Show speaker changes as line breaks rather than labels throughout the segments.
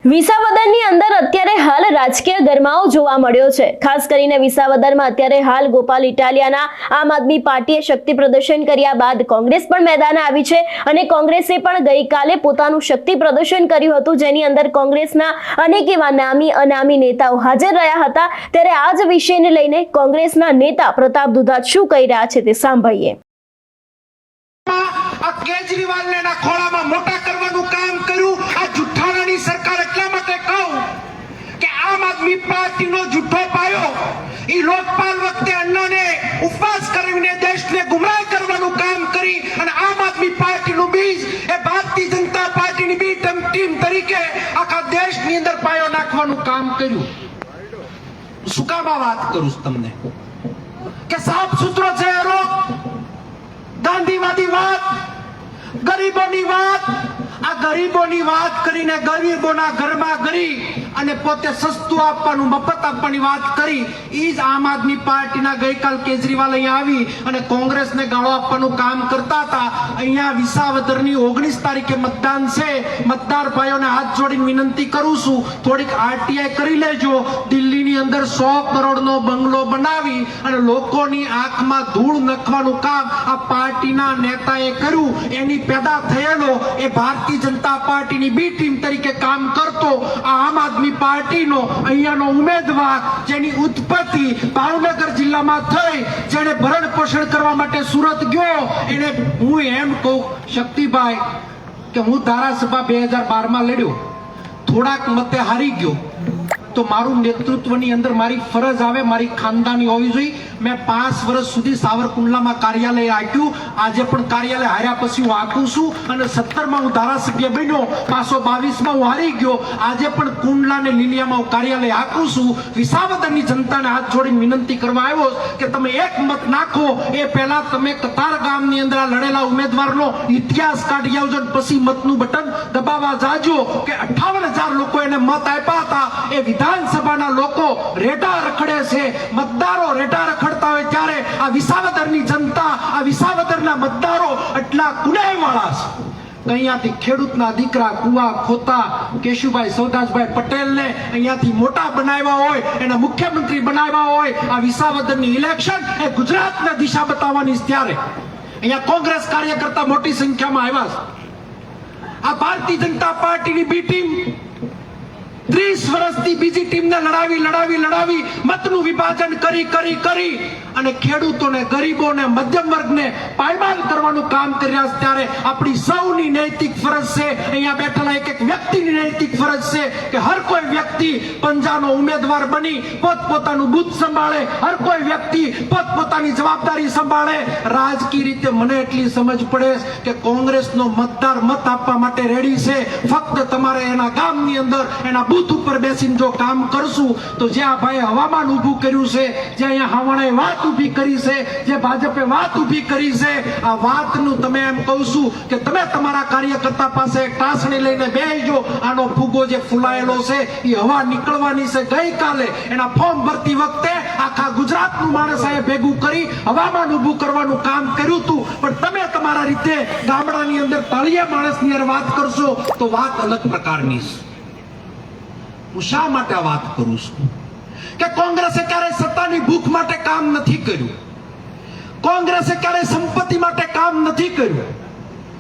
વિસાવદરની અંદર અત્યારે હાલ રાજકીય ગરમાવો જોવા મળ્યો છે। ખાસ કરીને વિસાવદરમાં અત્યારે હાલ ગોપાલ ઇટાલિયાના આમ આદમી પાર્ટીએ શક્તિ પ્રદર્શન કર્યા બાદ કોંગ્રેસ પણ મેદાને આવી છે અને કોંગ્રેસે પણ ગઈકાલે પોતાનું શક્તિ પ્રદર્શન કર્યું હતું, જેની અંદર કોંગ્રેસના અનેક એવા નામી અનામી નેતાઓ હાજર રહ્યા હતા। ત્યારે આ જ વિષયને લઈને કોંગ્રેસના નેતા પ્રતાપ દુધાત શું કહી રહ્યા છે તે સાંભળીએ।
કેજરીવાલને ના ખોળામાં મોટા કરવાનું કામ કર્યું। આ જુઠ્ઠાણાની સરકાર એટલા માટે કહું કે આમ આદમી પાર્ટીનો જુઠ્ઠો પાયો ઈ લોકપાલ વખતે અન્નાને ઉપવાસ કરીને દેશને ગુમરાહ કરવાનું કામ કરી અને આમ આદમી પાર્ટીનું બીજ એ ભારતીય જનતા પાર્ટીની બી ટીમ તરીકે આખા દેશની અંદર પાયો નાખવાનું કામ કર્યું। શું કામ આ વાત કરું છું તમને કે સાફ સૂત્રો છે ગાંધીવાદી વાત, ગરીબોની વાત, આ ગરીબોની વાત કરીને ગરીબોના ઘરમાં ગરી અને પોતે સસ્તું આપવાનું મફત આપવાની વાત કરી। ઈ જ આમ આદમી પાર્ટીના ગઈકાલ કેજરીવાલ અહીંયા આવી અને કોંગ્રેસને ગાળો આપવાનું કામ કરતા હતા। અહીંયા વિસાવદરની 19 તારીખે મતદાન છે। મતદાર ભાઈઓને હાથ જોડીને વિનંતી કરું છું, થોડીક આરટીઆઈ કરી લેજો। દિલ્હીની અંદર 100 કરોડનો બંગલો બનાવી અને લોકોની આંખમાં ધૂળ નખવાનું કામ આ પાર્ટીના નેતાએ કર્યું। એની પેદા થયેલો એ ભારતીય જનતા પાર્ટીની બી ટીમ તરીકે કામ કરતો આ આમ આદમી પાર્ટીનો અહીંયાનો ઉમેદવાર જેની ઉત્પત્તિ ભાવનગર જિલ્લામાં થઈ, જેને ભરણ પોષણ કરવા માટે સુરત ગયો, એને હું એમ કહું શક્તિભાઈ કે હું ધારાસભા 2012 માં લડ્યો, થોડાક મતે હારી ગયો તો મારું નેતૃત્વની અંદર મારી ફરજ આવે, મારી ખાનદાની હોવી જોઈએ। મેં 5 વર્ષ સુધી સાવરકુંડલામાં કાર્યાલય આપ્યું, આજે પણ કાર્યાલય હાર્યા પછી હું આખું છું અને 17માં હું ધારાસભ્ય બન્યો, 522માં હું હારી ગયો, આજે પણ કુંડલા ને લીલિયામાં હું કાર્યાલય આખું છું। વિસાવદરની જનતાને હાથ જોડીને વિનંતી કરવા આવ્યો કે તમે એક મત નાખો એ પહેલા તમે કતાર ગામની અંદર આ લડેલા ઉમેદવારનો ઇતિહાસ કાઢી આવજો, પછી મતનું બટન દબાવવા જાજો કે 58,000 લોકો એને મત આપ્યા હતા। એ વિધાનસભાના લોકો રેડા રખડે છે, મતદારો રેડા રખડતા હોય ત્યારે આ વિસાવદરની જનતા, આ વિસાવદરના મતદારો એટલા ગુનેવાળા છે। અહીંયાથી ખેડૂતના દીકરા કુવા ખોતા કેશુભાઈ સૌદાસભાઈ પટેલને અહીંયાથી મોટા બનાવ્યા હોય, એના મુખ્યમંત્રી બનાવ્યા હોય। આ વિસાવદરની ઇલેક્શન એ ગુજરાતને દિશા બતાવવાની છે ત્યારે અહીંયા કોંગ્રેસ કાર્યકર્તા મોટી સંખ્યામાં આવ્યા છે। આ ભારતીય જનતા પાર્ટીની બી ટીમ 30 વર્ષથી બીજી ટીમને લડાવી મતનું વિભાજન કરી અને ખેડૂતોને, ગરીબોને, મધ્યમ વર્ગને પાયમાલ કરવાનું કામ કરી રહ્યા છે ત્યારે આપણી સૌની નૈતિક ફરજ છે, અહીંયા બેઠેલા એક વ્યક્તિની નૈતિક ફરજ છે કે હર કોઈ વ્યક્તિ પંજાનો ઉમેદવાર બની પોતપોતાનું બૂથ સંભાળે, હર કોઈ વ્યક્તિ પોતપોતાની જવાબદારી સંભાળે। રાજકીય રીતે મને એટલી સમજ પડે કે કોંગ્રેસનો મતદાર મત આપવા માટે રેડી છે, ફક્ત તમારે એના ગામની અંદર એના બૂથ ઉપર બેસીને જો કામ કરશું તો જે આ ભાઈ હવામાન ઊભું કર્યું છે, જે અહીંયા હવાણે વાત ઊભી કરી છે, જે ભાજપે વાત ઊભી કરી છે, આ વાતનું તમે એમ કહું છું કે તમે તમારા કાર્યકર્તા પાસે ટાસણી લઈને બેસજો। આનો ફૂગો જે ફૂલાયેલો છે એ હવા નીકળવાની છે। ગઈકાલે એના ફોર્મ ભરતી વખતે આખા ગુજરાતનું માણસ અહીંયા ભેગું કરી હવામાન ઊભું કરવાનું કામ કર્યું હતું, પણ તમે તમારા રીતે ગામડાની અંદર તળિયા માણસની અંદર વાત કરશો તો વાત અલગ પ્રકારની છે। હું શા માટે આ વાત કરું છું કે કોંગ્રેસે ક્યારેય સત્તાની ભૂખ માટે કામ નથી કર્યું, કોંગ્રેસે ક્યારેય સંપત્તિ માટે કામ નથી કર્યું।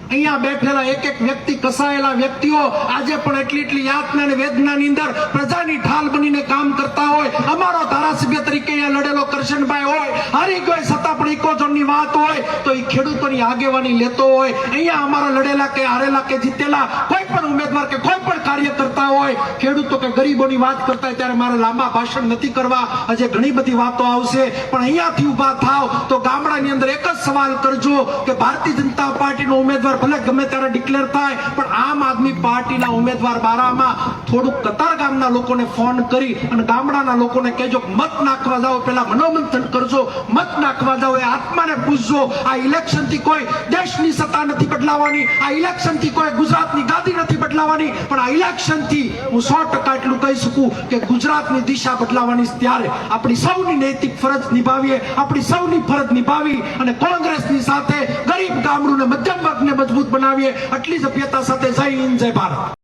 અહીંયા બેઠેલા એક વ્યક્તિ, કસાયેલા વ્યક્તિઓ આજે પણ એટલી યાતના અને વેદનાની અંદર પ્રજાની ઢાલ બનીને કામ કરતા હોય। અમારો ધારાસભ્ય તરીકે અહીંયા લડેલો કરશનભાઈ હોય, હારી ગયો છતાં પણ ઇકોઝોનની વાત હોય તો એ ખેડૂતોની આગેવાની લેતો હોય। અહીંયા અમારા લડેલા કે હારેલા કે જીતેલા કોઈ પણ ઉમેદવાર કે કોઈ પણ કાર્યકર્તા હોય, ખેડૂતો કે ગરીબોની વાત કરતા હોય ત્યારે મારે લાંબા ભાષણ નથી કરવા, આજે ઘણી બધી વાતો આવશે, પણ અહીંયાથી ઉભા થાવ તો ગામડાની અંદર એક જ સવાલ કરજો કે ભારતીય જનતા પાર્ટીનો ઉમેદવાર ભલે ગમે ત્યારે ડિક્લેર થાય, પણ આમ આદમી પાર્ટીના ઉમેદવાર બારામાં થોડુંક કતાર ગામના લોકોને ફોન કરી અને ગામડાના લોકોને કહેજો મત નાખવા જાઓ, પેલા મનોમંથન કરજો, મત નાખવા જાઓ એ આત્માને પૂછજો। આ ઇલેક્શનથી કોઈ દેશની સત્તા નથી બદલાવાની, આ ઇલેક્શનથી કોઈ ગુજરાતની ગાદી નથી બદલાવાની, પણ આ ઇલેક્શનથી હું 100% એટલું કહી શકું કે ગુજરાતની દિશા બદલાવાની છે। ત્યારે આપણી સૌની નૈતિક ફરજ નિભાવીએ, આપણી સૌની ફરજ નિભાવી અને કોંગ્રેસની સાથે ગરીબ ગામડું ને મધ્યમ વર્ગને મજબૂત બનાવીએ। આટલી જ અભ્યતા સાથે જય હિન્દ, જય ભારત।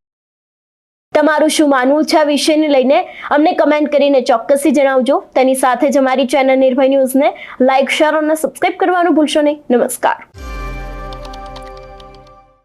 તમારું શું માનવું છે આ વિષયને લઈને અમને કમેન્ટ કરીને ચોક્કસથી જણાવજો. તેની સાથે જ અમારી ચેનલ નિર્ભય ન્યૂઝને લાઇક, શેર અને સબસ્ક્રાઇબ કરવાનું ભૂલશો નહીં. નમસ્કાર.